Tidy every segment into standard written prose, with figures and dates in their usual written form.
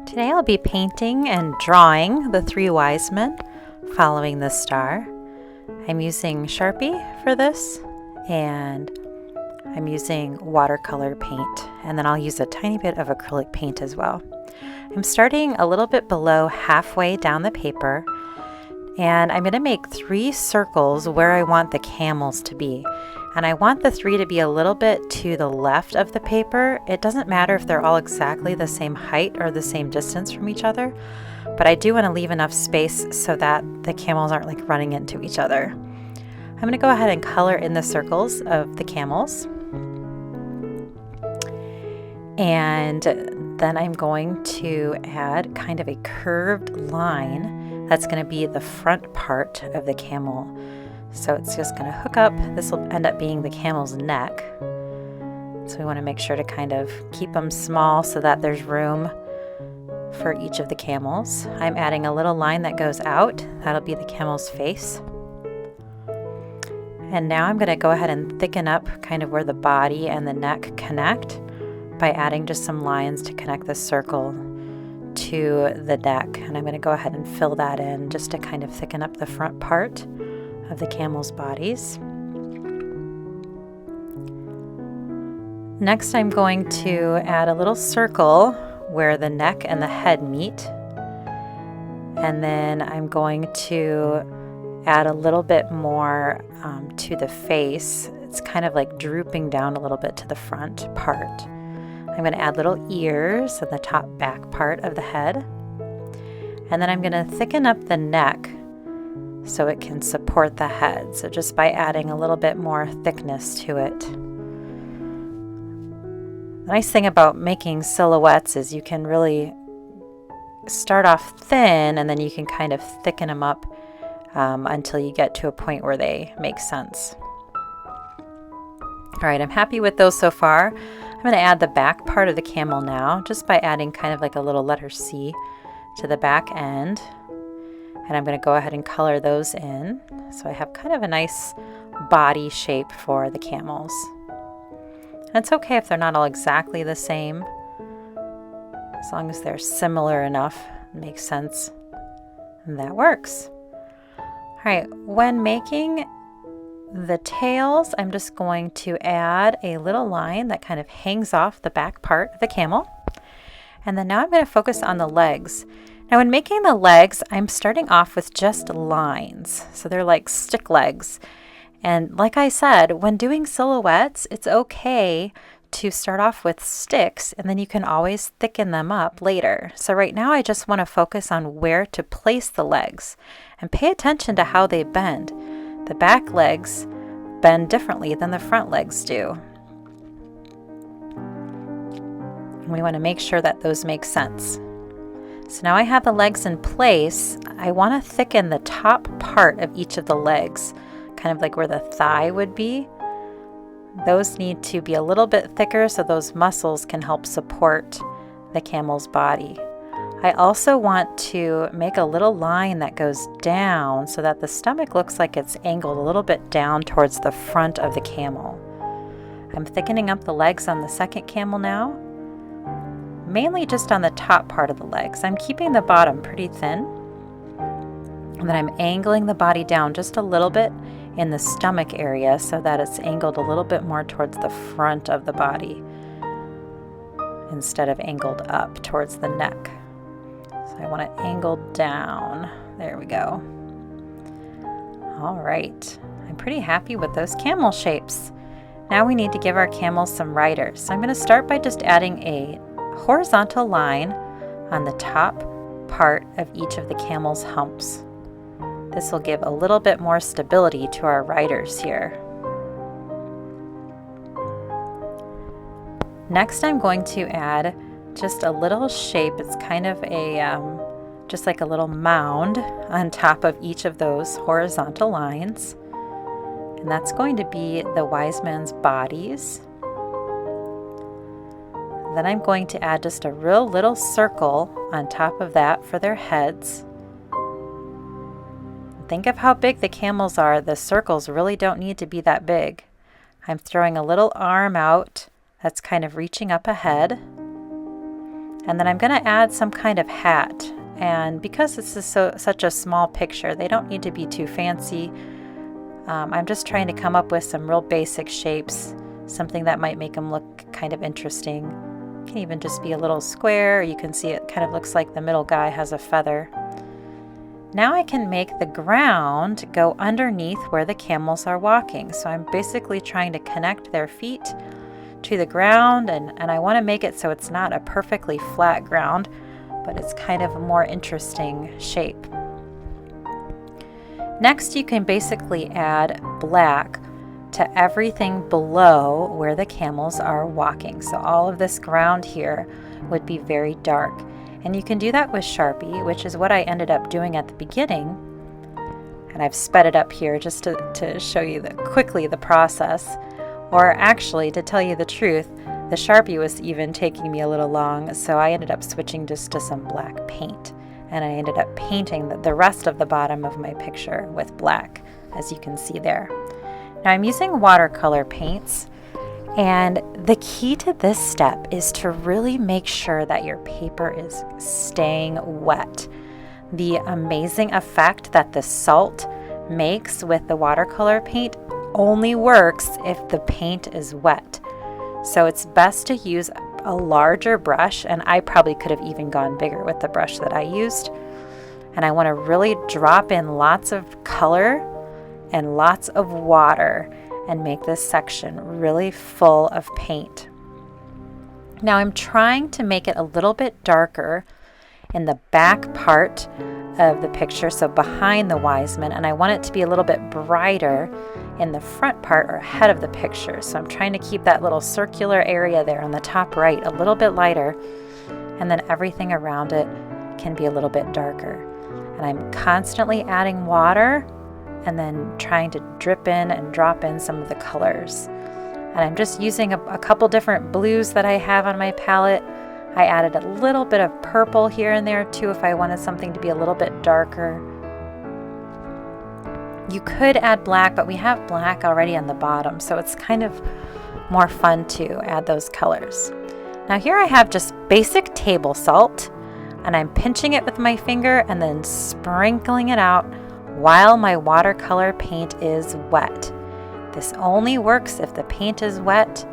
Today I'll be painting and drawing the three wise men following the star. I'm using Sharpie for this, and I'm using watercolor paint, and then I'll use a tiny bit of acrylic paint as well. I'm starting a little bit below halfway down the paper, and I'm going to make 3 circles where I want the camels to be. And I want the 3 to be a little bit to the left of the paper. It doesn't matter if they're all exactly the same height or the same distance from each other, but I do want to leave enough space so that the camels aren't like running into each other. I'm going to go ahead and color in the circles of the camels. And then I'm going to add kind of a curved line that's going to be the front part of the camel. So it's just going to hook up. This will end up being the camel's neck. So we want to make sure to kind of keep them small so that there's room for each of the camels. I'm adding a little line that goes out. That'll be the camel's face. And now I'm going to go ahead and thicken up kind of where the body and the neck connect by adding just some lines to connect the circle to the neck. And I'm going to go ahead and fill that in just to kind of thicken up the front part of the camel's bodies. Next, I'm going to add a little circle where the neck and the head meet. And then I'm going to add a little bit more to the face. It's kind of like drooping down a little bit to the front part. I'm going to add little ears in the top back part of the head. And then I'm going to thicken up the neck so it can support the head. So just by adding a little bit more thickness to it. The nice thing about making silhouettes is you can really start off thin and then you can kind of thicken them up until you get to a point where they make sense. All right, I'm happy with those so far. I'm going to add the back part of the camel now, just by adding kind of like a little letter C to the back end. And I'm going to go ahead and color those in. So I have kind of a nice body shape for the camels. And it's okay if they're not all exactly the same, as long as they're similar enough, it makes sense, and that works. All right, when making the tails, I'm just going to add a little line that kind of hangs off the back part of the camel. And then now I'm going to focus on the legs. Now when making the legs, I'm starting off with just lines. So they're like stick legs. And like I said, when doing silhouettes, it's okay to start off with sticks and then you can always thicken them up later. So right now I just want to focus on where to place the legs and pay attention to how they bend. The back legs bend differently than the front legs do. And we want to make sure that those make sense. So now I have the legs in place. I want to thicken the top part of each of the legs, kind of like where the thigh would be. Those need to be a little bit thicker so those muscles can help support the camel's body. I also want to make a little line that goes down so that the stomach looks like it's angled a little bit down towards the front of the camel. I'm thickening up the legs on the second camel now, mainly just on the top part of the legs. I'm keeping the bottom pretty thin, and then I'm angling the body down just a little bit in the stomach area so that it's angled a little bit more towards the front of the body instead of angled up towards the neck. So I want it angled down. There we go. All right, I'm pretty happy with those camel shapes. Now we need to give our camels some riders. So I'm going to start by just adding a horizontal line on the top part of each of the camel's humps. This will give a little bit more stability to our riders here. Next, I'm going to add just a little shape. It's kind of a just like a little mound on top of each of those horizontal lines. And that's going to be the wise men's bodies. Then I'm going to add just a real little circle on top of that for their heads. Think of how big the camels are. The circles really don't need to be that big. I'm throwing a little arm out that's kind of reaching up ahead. And then I'm going to add some kind of hat. And because this is such a small picture, they don't need to be too fancy. I'm just trying to come up with some real basic shapes, something that might make them look kind of interesting. It can even just be a little square. You can see it kind of looks like the middle guy has a feather. Now I can make the ground go underneath where the camels are walking. So I'm basically trying to connect their feet to the ground, and I want to make it so it's not a perfectly flat ground, but it's kind of a more interesting shape. Next, you can basically add black to everything below where the camels are walking. So all of this ground here would be very dark. And you can do that with Sharpie, which is what I ended up doing at the beginning. And I've sped it up here just to show you quickly the process. Or actually, to tell you the truth, the Sharpie was even taking me a little long, so I ended up switching just to some black paint. And I ended up painting the rest of the bottom of my picture with black, as you can see there. Now I'm using watercolor paints, and the key to this step is to really make sure that your paper is staying wet. The amazing effect that the salt makes with the watercolor paint only works if the paint is wet. So it's best to use a larger brush, and I probably could have even gone bigger with the brush that I used. And I want to really drop in lots of color and lots of water and make this section really full of paint. Now I'm trying to make it a little bit darker in the back part of the picture, so behind the wise men, and I want it to be a little bit brighter in the front part or head of the picture. So I'm trying to keep that little circular area there on the top right a little bit lighter, and then everything around it can be a little bit darker. And I'm constantly adding water and then trying to drip in and drop in some of the colors. And I'm just using a couple different blues that I have on my palette. I added a little bit of purple here and there too if I wanted something to be a little bit darker. You could add black, but we have black already on the bottom, so it's kind of more fun to add those colors. Now here I have just basic table salt, and I'm pinching it with my finger and then sprinkling it out while my watercolor paint is wet. This only works if the paint is wet,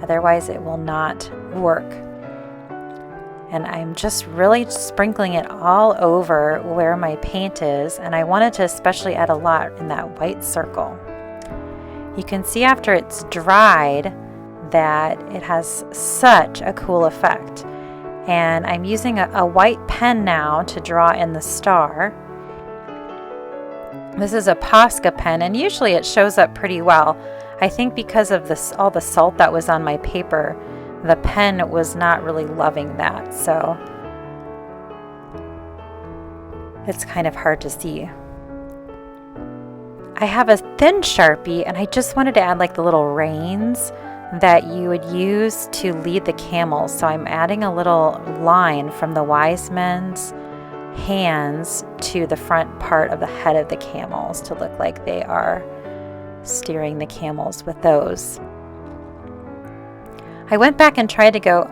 otherwise it will not work. And I'm just really sprinkling it all over where my paint is, and I wanted to especially add a lot in that white circle. You can see after it's dried that it has such a cool effect. And I'm using a white pen now to draw in the star. This is a Posca pen, and usually it shows up pretty well. I think because of all the salt that was on my paper, the pen was not really loving that, so it's kind of hard to see. I have a thin Sharpie, and I just wanted to add like the little reins that you would use to lead the camels. So I'm adding a little line from the wise men's hands to the front part of the head of the camels to look like they are steering the camels with those. I went back and tried to go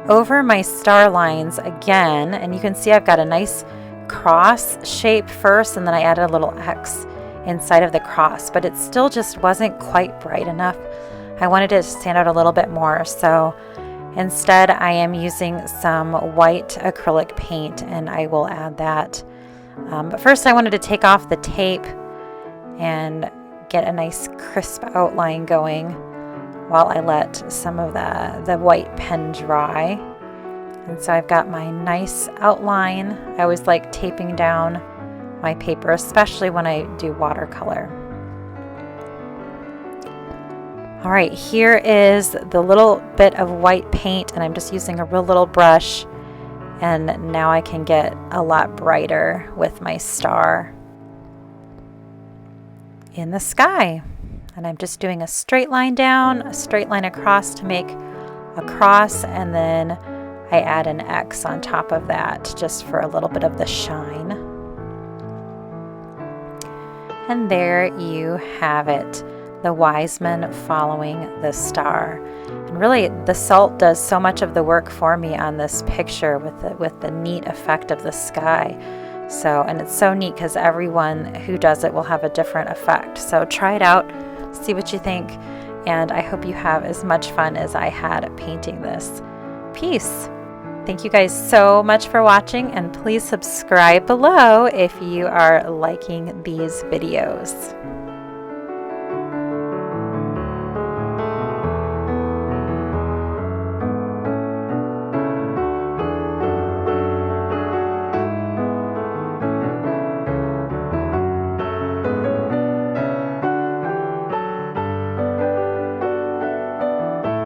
over my star lines again, and you can see I've got a nice cross shape first, and then I added a little X inside of the cross, but it still just wasn't quite bright enough. I wanted it to stand out a little bit more, so instead I am using some white acrylic paint, and I will add that. But first I wanted to take off the tape and get a nice crisp outline going while I let some of the white pen dry. And so I've got my nice outline. I always like taping down my paper, especially when I do watercolor. All right, here is the little bit of white paint, and I'm just using a real little brush, and now I can get a lot brighter with my star in the sky. And I'm just doing a straight line down, a straight line across to make a cross, and then I add an X on top of that just for a little bit of the shine. And there you have it. the wise men following the star. And really, the salt does so much of the work for me on this picture with the neat effect of the sky. So, and it's so neat because everyone who does it will have a different effect. So try it out, see what you think, and I hope you have as much fun as I had painting this piece. Thank you guys so much for watching, and please subscribe below if you are liking these videos.